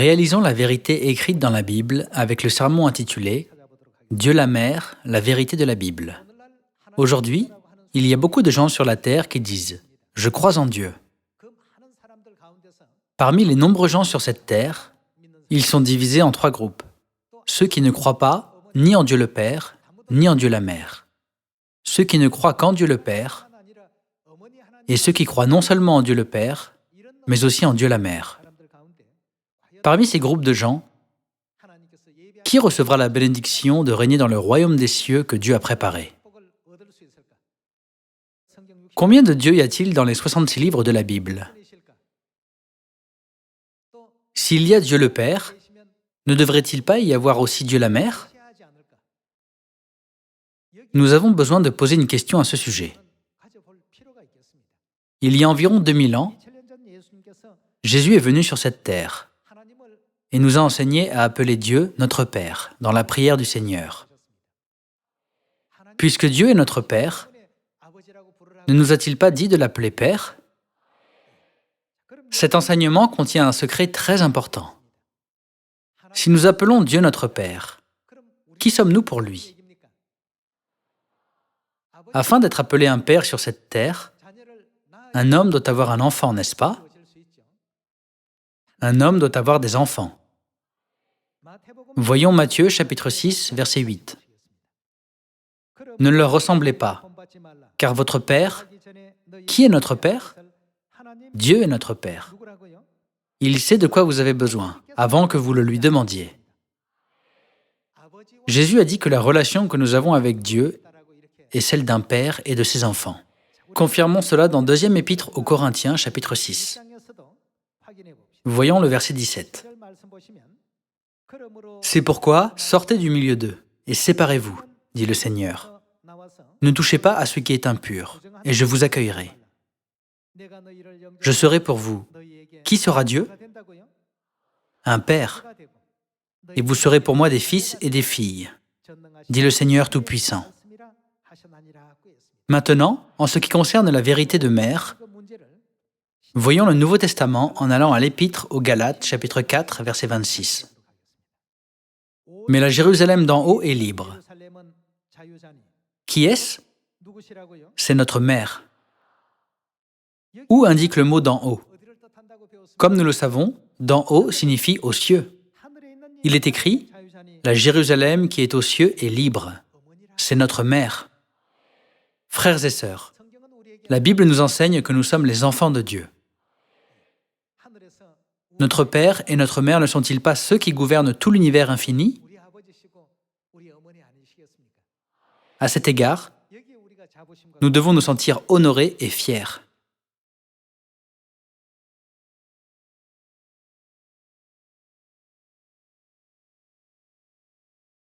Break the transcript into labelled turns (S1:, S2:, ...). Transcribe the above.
S1: Réalisons la vérité écrite dans la Bible avec le sermon intitulé « Dieu la mère, la vérité de la Bible ». Aujourd'hui, il y a beaucoup de gens sur la terre qui disent « Je crois en Dieu ». Parmi les nombreux gens sur cette terre, ils sont divisés en 3 groupes. Ceux qui ne croient pas ni en Dieu le Père, ni en Dieu la Mère. Ceux qui ne croient qu'en Dieu le Père, et ceux qui croient non seulement en Dieu le Père, mais aussi en Dieu la Mère. Parmi ces groupes de gens, qui recevra la bénédiction de régner dans le royaume des cieux que Dieu a préparé? Combien de dieux y a-t-il dans les 66 livres de la Bible? S'il y a Dieu le Père, ne devrait-il pas y avoir aussi Dieu la Mère? Nous avons besoin de poser une question à ce sujet. Il y a environ 2000 ans, Jésus est venu sur cette terre et nous a enseigné à appeler Dieu notre Père dans la prière du Seigneur. Puisque Dieu est notre Père, ne nous a-t-il pas dit de l'appeler Père? Cet enseignement contient un secret très important. Si nous appelons Dieu notre Père, qui sommes-nous pour lui? Afin d'être appelé un père sur cette terre, un homme doit avoir un enfant, n'est-ce pas? Un homme doit avoir des enfants. Voyons Matthieu chapitre 6, verset 8. Ne leur ressemblez pas, car votre Père, qui est notre Père? Dieu est notre Père. Il sait de quoi vous avez besoin, avant que vous le lui demandiez. Jésus a dit que la relation que nous avons avec Dieu est celle d'un père et de ses enfants. Confirmons cela dans 2e épître aux Corinthiens, chapitre 6. Voyons le verset 17. C'est pourquoi sortez du milieu d'eux et séparez-vous, dit le Seigneur. Ne touchez pas à ce qui est impur, et je vous accueillerai. Je serai pour vous. Qui sera Dieu? Un père. Et vous serez pour moi des fils et des filles, dit le Seigneur Tout-Puissant. Maintenant, en ce qui concerne la vérité de mère, voyons le Nouveau Testament en allant à l'Épître aux Galates, chapitre 4, verset 26. Mais la Jérusalem d'en haut est libre. Qui est-ce? C'est notre mère. Où indique le mot d'en haut? Comme nous le savons, d'en haut signifie aux cieux. Il est écrit, la Jérusalem qui est aux cieux est libre. C'est notre mère. Frères et sœurs, la Bible nous enseigne que nous sommes les enfants de Dieu. Notre Père et notre Mère ne sont-ils pas ceux qui gouvernent tout l'univers infini? À cet égard, nous devons nous sentir honorés et fiers.